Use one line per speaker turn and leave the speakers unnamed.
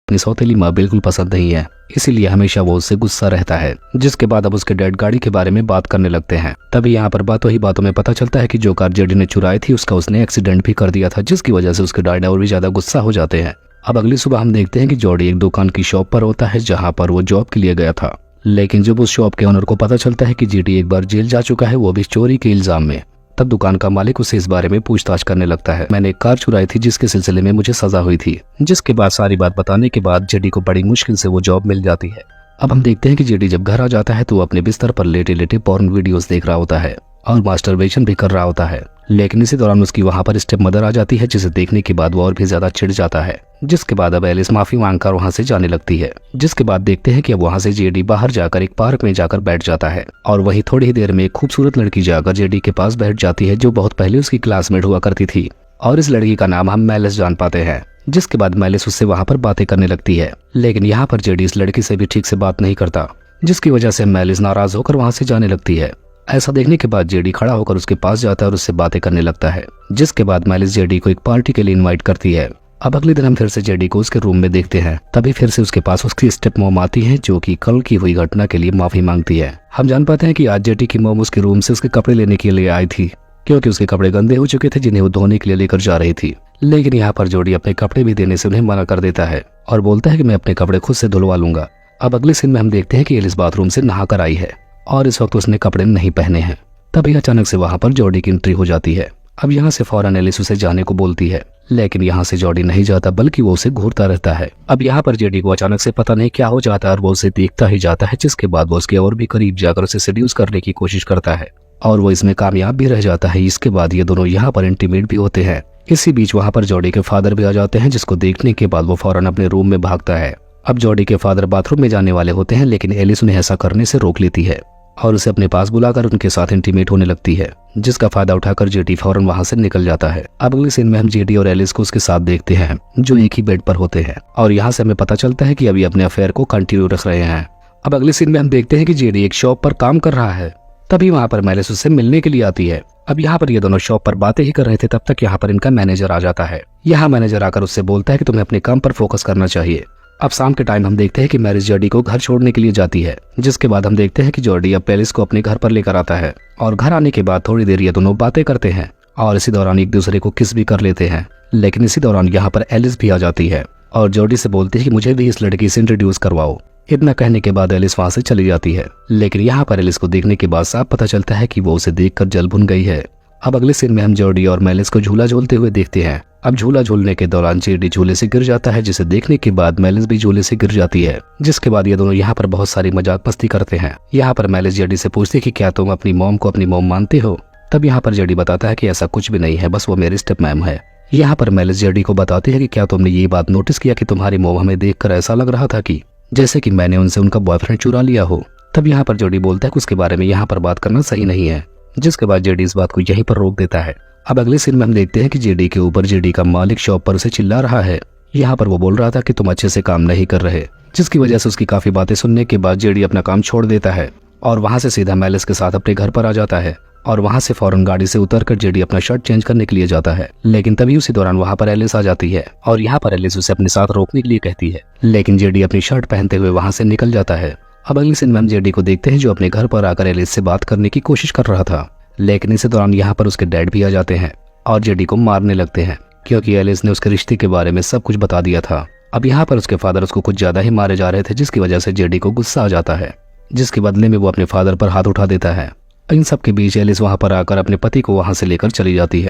अपनी सौतेली माँ बिल्कुल पसंद नहीं है, इसीलिए हमेशा वो उससे गुस्सा रहता है। जिसके बाद अब उसके डैड गाड़ी के बारे में बात करने लगते हैं। तभी यहाँ पर बातों ही बातों में पता चलता है कि जो कार जेडी ने चुराई थी उसका उसने एक्सीडेंट भी कर दिया था, जिसकी वजह से उसके डैड और भी ज्यादा गुस्सा हो जाते हैं। अब अगली सुबह हम देखते हैं कि जॉडी एक दुकान की शॉप पर होता है जहाँ पर वो जॉब के लिए गया था। लेकिन जब उस शॉप के ओनर को पता चलता है कि जेडी एक बार जेल जा चुका है, वो भी चोरी के इल्जाम में, तब दुकान का मालिक उसे इस बारे में पूछताछ करने लगता है। मैंने एक कार चुराई थी जिसके सिलसिले में मुझे सजा हुई थी। जिसके बाद सारी बात बताने के बाद जेडी को बड़ी मुश्किल से वो जॉब मिल जाती है। अब हम देखते हैं कि जेडी जब घर आ जाता है तो वो अपने बिस्तर पर लेटे लेटे पॉर्न वीडियोस देख रहा होता है और मास्टरबेशन भी कर रहा होता है। लेकिन इसी दौरान उसकी वहां पर स्टेप मदर आ जाती है, जिसे देखने के बाद वो और भी ज्यादा चिढ़ जाता है। जिसके बाद अब एलिस माफी मांगकर वहां से जाने लगती है। जिसके बाद देखते हैं कि अब वहां से जेडी बाहर जाकर एक पार्क में जाकर बैठ जाता है और वहीं थोड़ी ही देर में एक खूबसूरत लड़की जाकर जेडी के पास बैठ जाती है, जो बहुत पहले उसकी क्लासमेट हुआ करती थी। और इस लड़की का नाम हम मेलिस जान पाते हैं। जिसके बाद मेलिस उससे वहां पर बातें करने लगती है, लेकिन यहाँ पर जेडी इस लड़की से भी ठीक से बात नहीं करता, जिसकी वजह से मेलिस नाराज होकर वहां से जाने लगती है। ऐसा देखने के बाद जेडी खड़ा होकर उसके पास जाता है और उससे बातें करने लगता है। जिसके बाद मेलिस जेडी को एक पार्टी के लिए इनवाइट करती है। अब अगले दिन हम फिर से जेडी को उसके रूम में देखते हैं। तभी फिर से उसके पास उसकी स्टेप मॉम आती है, जो कि कल की हुई घटना के लिए माफी मांगती है। हम जान पाते हैं कि आज जेडी की मॉम उसके रूम से उसके कपड़े लेने के लिए आई थी, क्योंकि उसके कपड़े गंदे हो चुके थे जिन्हें वो धोने के लिए लेकर जा रही थी। लेकिन यहाँ पर जेडी अपने कपड़े भी देने से उन्हें मना कर देता है और बोलता है कि मैं अपने कपड़े खुद से धुलवा लूंगा। अब अगले सीन में हम देखते हैं कि एलिस बाथरूम से नहा कर आई है और इस वक्त उसने कपड़े नहीं पहने हैं। तभी अचानक से वहां पर जॉडी की एंट्री हो जाती है। अब यहाँ से फौरन एलिस उसे जाने को बोलती है, लेकिन यहाँ से जॉडी नहीं जाता बल्कि वो उसे घूरता रहता है। अब यहाँ पर जेडी को अचानक से पता नहीं क्या हो जाता है और वो उसे देखता ही जाता है। जिसके बाद वो उसके और भी करीब जाकर उसे सेड्यूस करने की कोशिश करता है और वो इसमें कामयाब भी रह जाता है। इसके बाद ये दोनों यहाँ पर इंटीमेट भी होते हैं। इसी बीच वहाँ पर जॉडी के फादर भी आ जाते हैं, जिसको देखने के बाद वो फौरन अपने रूम में भागता है। अब जॉडी के फादर बाथरूम में जाने वाले होते हैं, लेकिन एलिस उन्हें ऐसा करने से रोक लेती है और उसे अपने पास बुलाकर उनके साथ इंटीमेट होने लगती है, जिसका फायदा उठाकर जेडी फौरन वहां से निकल जाता है। अब अगले सीन में हम जेडी और एलिस को उसके साथ देखते हैं, जो एक ही बेड पर होते हैं और यहाँ से हमें पता चलता है कि अभी अपने अफेयर को कंटिन्यू रख रहे हैं। अब अगले सीन में हम देखते हैं कि जेडी एक शॉप पर काम कर रहा है। तभी वहां पर मेलिस उससे मिलने के लिए आती है। अब यहाँ पर ये दोनों शॉप पर बातें ही कर रहे थे, तब तक यहाँ पर इनका मैनेजर आ जाता है। यहाँ मैनेजर आकर उससे बोलता है कि तुम्हें अपने काम पर फोकस करना चाहिए। अब शाम के टाइम हम देखते हैं कि मैरिज जॉडी को घर छोड़ने के लिए जाती है। जिसके बाद हम देखते हैं कि जॉडी अब पेलिस को अपने घर पर लेकर आता है और घर आने के बाद थोड़ी देर ये दोनों बातें करते हैं और इसी दौरान एक दूसरे को किस भी कर लेते हैं। लेकिन इसी दौरान यहाँ पर एलिस भी आ जाती है और जॉडी से बोलती है कि मुझे भी इस लड़की से इंट्रोड्यूस करवाओ। इतना कहने के बाद एलिस वहां से चली जाती है। लेकिन यहाँ पर एलिस को देखने के बाद साफ पता चलता है कि वो उसे देखकर जल भुन गई है। अब अगले सीन में हम जॉडी और मेलिस को झूला झूलते हुए देखते हैं। अब झूला झूलने के दौरान जेडी झूले से गिर जाता है, जिसे देखने के बाद मेलिस भी झूले से गिर जाती है। जिसके बाद ये दोनों यहाँ पर बहुत सारी मजाक मस्ती करते हैं। यहाँ पर मेलिस जेडी से पूछती है कि क्या तुम अपनी मॉम को अपनी मॉम मानते हो। तब यहाँ पर जेडी बताता है कि ऐसा कुछ भी नहीं है, बस वो मेरी स्टेप मैम है। यहाँ पर मेलिस जेडी को बताती है कि क्या तुमने ये बात नोटिस किया कि तुम्हारी मॉम हमें देखकर ऐसा लग रहा था कि जैसे कि मैंने उनसे उनका बॉयफ्रेंड चुरा लिया हो। तब यहाँ पर जेडी बोलता है कि उसके बारे में यहाँ पर बात करना सही नहीं है। जिसके बाद जेडी इस बात को यहीं पर रोक देता है। अब अगले सीन में हम देखते हैं कि जेडी के ऊपर जेडी का मालिक शॉप पर उसे चिल्ला रहा है। यहाँ पर वो बोल रहा था कि तुम अच्छे से काम नहीं कर रहे, जिसकी वजह से उसकी काफी बातें सुनने के बाद जेडी अपना काम छोड़ देता है और वहां से सीधा मेलिस के साथ अपने घर पर आ जाता है और वहां से फौरन गाड़ी से उतरकर जेडी अपना शर्ट चेंज करने के लिए जाता है। लेकिन तभी उसी दौरान वहां पर एलिस आ जाती है और यहाँ पर एलिस उसे अपने साथ रोकने के लिए कहती है, लेकिन जेडी अपनी शर्ट पहनते हुए वहां से निकल जाता है। अब अगले सीन में हम जेडी को देखते हैं, जो अपने घर पर आकर एलिस से बात करने की कोशिश कर रहा था। लेकिन इसी दौरान यहाँ पर उसके डैड भी आ जाते हैं और जेडी को मारने लगते हैं, क्योंकि एलिस ने उसके रिश्ते के बारे में सब कुछ बता दिया था। अब यहाँ पर उसके फादर उसको कुछ ज्यादा ही मारे जा रहे थे, जिसकी वजह से जेडी को गुस्सा आ जाता है, जिसके बदले में वो अपने फादर पर हाथ उठा देता है। इन सब के बीच एलिस वहां पर आकर अपने पति को वहां से लेकर चली जाती है।